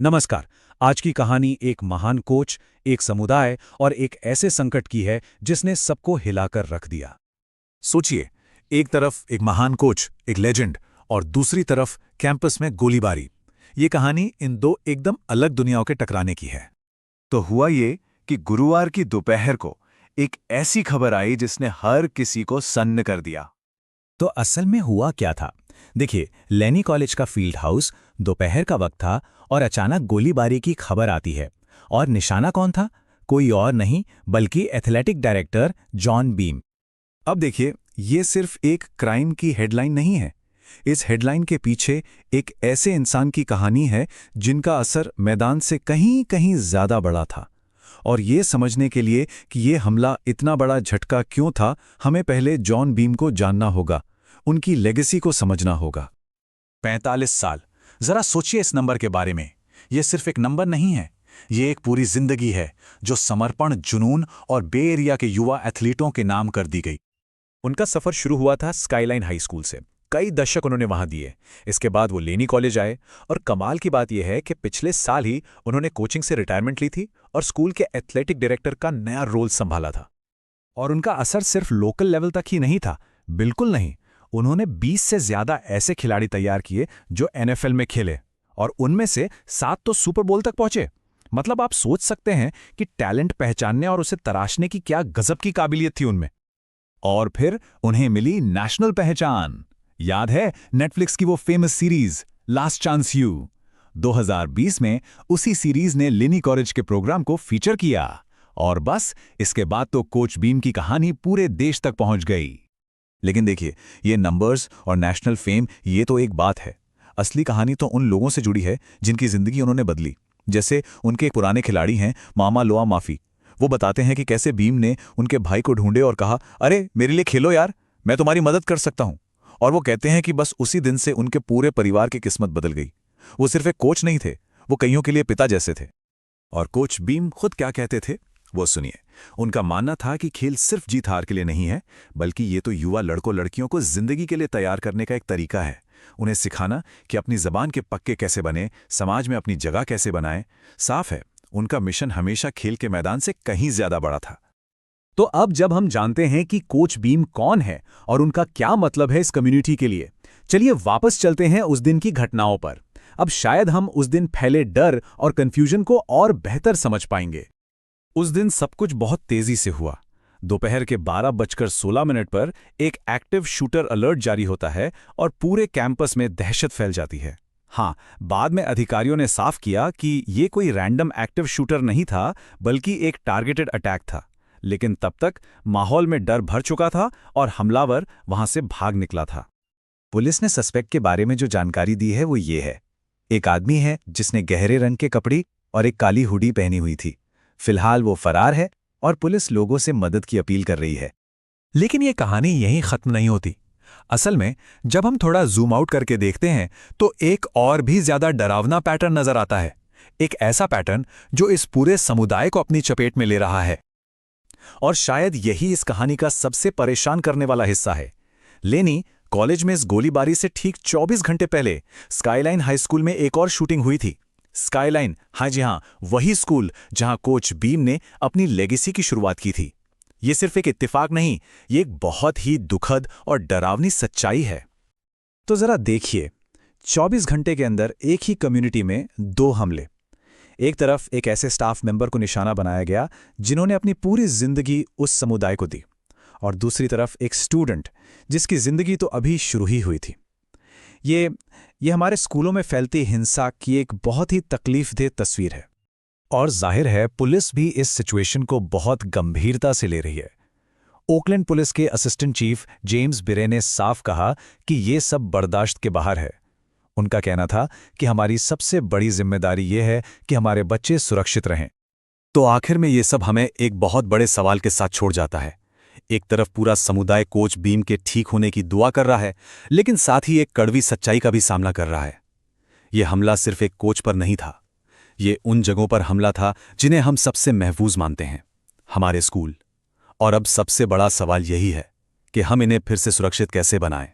नमस्कार। आज की कहानी एक महान कोच, एक समुदाय और एक ऐसे संकट की है जिसने सबको हिलाकर रख दिया। सोचिए, एक तरफ एक महान कोच, एक लेजेंड, और दूसरी तरफ कैंपस में गोलीबारी। ये कहानी इन दो एकदम अलग दुनियाओं के टकराने की है। तो हुआ ये कि गुरुवार की दोपहर को एक ऐसी खबर आई जिसने हर किसी को सन्न कर दिया। तो असल में हुआ क्या था? देखिए, लेनी कॉलेज का फील्ड हाउस, दोपहर का वक्त था और अचानक गोलीबारी की खबर आती है। और निशाना कौन था? कोई और नहीं बल्कि एथलेटिक डायरेक्टर जॉन बीम। अब देखिए, ये सिर्फ एक क्राइम की हेडलाइन नहीं है। इस हेडलाइन के पीछे एक ऐसे इंसान की कहानी है जिनका असर मैदान से कहीं कहीं ज्यादा बड़ा था। और ये समझने के लिए कि ये हमला इतना बड़ा झटका क्यों था, हमें पहले जॉन बीम को जानना होगा, उनकी लेगेसी को समझना होगा। 45 साल। जरा सोचिए इस नंबर के बारे में। ये सिर्फ एक नंबर नहीं है, ये एक पूरी जिंदगी है जो समर्पण, जुनून और बे एरिया के युवा एथलीटों के नाम कर दी गई। उनका सफर शुरू हुआ था स्काईलाइन हाई स्कूल से। कई दशक उन्होंने वहां दिए। इसके बाद वो लेनी कॉलेज आए और कमाल की बात यह है कि पिछले साल ही उन्होंने कोचिंग से रिटायरमेंट ली थी और स्कूल के एथलेटिक डायरेक्टर का नया रोल संभाला था। और उनका असर सिर्फ लोकल लेवल तक ही नहीं था, बिल्कुल नहीं। उन्होंने 20 से ज्यादा ऐसे खिलाड़ी तैयार किए जो एनएफएल में खेले, और उनमें से 7 तो सुपर बोल तक पहुंचे। मतलब आप सोच सकते हैं कि टैलेंट पहचानने और उसे तराशने की क्या गजब की काबिलियत थी उनमें। और फिर उन्हें मिली नेशनल पहचान। याद है नेटफ्लिक्स की वो famous series last chance you? 2020 में उसी सीरीज ने लेनी कॉलेज के प्रोग्राम को फीचर किया। और बस इसके बाद तो कोच बीम की कहानी पूरे देश तक पहुंच गई। लेकिन देखिए, ये नंबर्स और नेशनल फेम ये तो एक बात है। असली कहानी तो उन लोगों से जुड़ी है जिनकी जिंदगी उन्होंने बदली। जैसे उनके एक पुराने खिलाड़ी हैं मामा लोआ माफी। वो बताते हैं कि कैसे बीम ने उनके भाई को ढूंढे और कहा, अरे मेरे लिए खेलो यार, मैं तुम्हारी मदद कर सकता हूं। और वो कहते हैं कि बस उसी दिन से उनके पूरे परिवार की किस्मत बदल गई। वो सिर्फ एक कोच नहीं थे, वो कईयों के लिए पिता जैसे थे। और कोच बीम खुद क्या कहते थे, वो सुनिए। उनका मानना था कि खेल सिर्फ जीत हार के लिए नहीं है, बल्कि ये तो युवा लड़कों लड़कियों को जिंदगी के लिए तैयार करने का एक तरीका है। उन्हें सिखाना कि अपनी जबान के पक्के कैसे बने, समाज में अपनी जगह कैसे बनाएं। साफ है, उनका मिशन हमेशा खेल के मैदान से कहीं ज्यादा बड़ा था। तो अब जब हम जानते हैं कि कोच बीम कौन है और उनका क्या मतलब है इस कम्युनिटी के लिए, चलिए वापस चलते हैं उस दिन की घटनाओं पर। अब शायद हम उस दिन फैले डर और कंफ्यूजन को और बेहतर समझ पाएंगे। उस दिन सब कुछ बहुत तेजी से हुआ। दोपहर के 12:16 पर एक एक्टिव शूटर अलर्ट जारी होता है और पूरे कैंपस में दहशत फैल जाती है। हाँ, बाद में अधिकारियों ने साफ किया कि ये कोई रैंडम एक्टिव शूटर नहीं था, बल्कि एक टारगेटेड अटैक था। लेकिन तब तक माहौल में डर भर चुका था और हमलावर वहां से भाग निकला था। पुलिस ने सस्पेक्ट के बारे में जो जानकारी दी है वो ये है। एक आदमी है जिसने गहरे रंग के कपड़े और एक काली हुडी पहनी हुई थी। फिलहाल वो फरार है और पुलिस लोगों से मदद की अपील कर रही है। लेकिन ये कहानी यहीं खत्म नहीं होती। असल में जब हम थोड़ा जूम आउट करके देखते हैं तो एक और भी ज्यादा डरावना पैटर्न नजर आता है। एक ऐसा पैटर्न जो इस पूरे समुदाय को अपनी चपेट में ले रहा है। और शायद यही इस कहानी का सबसे परेशान करने वाला हिस्सा है। लेनी कॉलेज में इस गोलीबारी से ठीक 24 घंटे पहले स्काईलाइन हाई स्कूल में एक और शूटिंग हुई थी। स्काईलाइन, हाँ जी हाँ, वही स्कूल जहां कोच बीम ने अपनी लेगेसी की शुरुआत की थी। ये सिर्फ एक इत्तेफाक नहीं, ये एक बहुत ही दुखद और डरावनी सच्चाई है। तो जरा देखिए, 24 घंटे के अंदर एक ही कम्युनिटी में 2 हमले। एक तरफ एक ऐसे स्टाफ मेंबर को निशाना बनाया गया जिन्होंने अपनी पूरी जिंदगी उस समुदाय को दी, और दूसरी तरफ एक स्टूडेंट जिसकी जिंदगी तो अभी शुरू ही हुई थी। ये हमारे स्कूलों में फैलती हिंसा की एक बहुत ही तकलीफदेह तस्वीर है। और जाहिर है पुलिस भी इस सिचुएशन को बहुत गंभीरता से ले रही है। ओकलैंड पुलिस के असिस्टेंट चीफ जेम्स बिरे ने साफ कहा कि ये सब बर्दाश्त के बाहर है। उनका कहना था कि हमारी सबसे बड़ी जिम्मेदारी ये है कि हमारे बच्चे सुरक्षित रहें। तो आखिर में ये सब हमें एक बहुत बड़े सवाल के साथ छोड़ जाता है। एक तरफ पूरा समुदाय कोच बीम के ठीक होने की दुआ कर रहा है, लेकिन साथ ही एक कड़वी सच्चाई का भी सामना कर रहा है। यह हमला सिर्फ एक कोच पर नहीं था, ये उन जगहों पर हमला था जिन्हें हम सबसे महफूज मानते हैं, हमारे स्कूल। और अब सबसे बड़ा सवाल यही है कि हम इन्हें फिर से सुरक्षित कैसे बनाएं।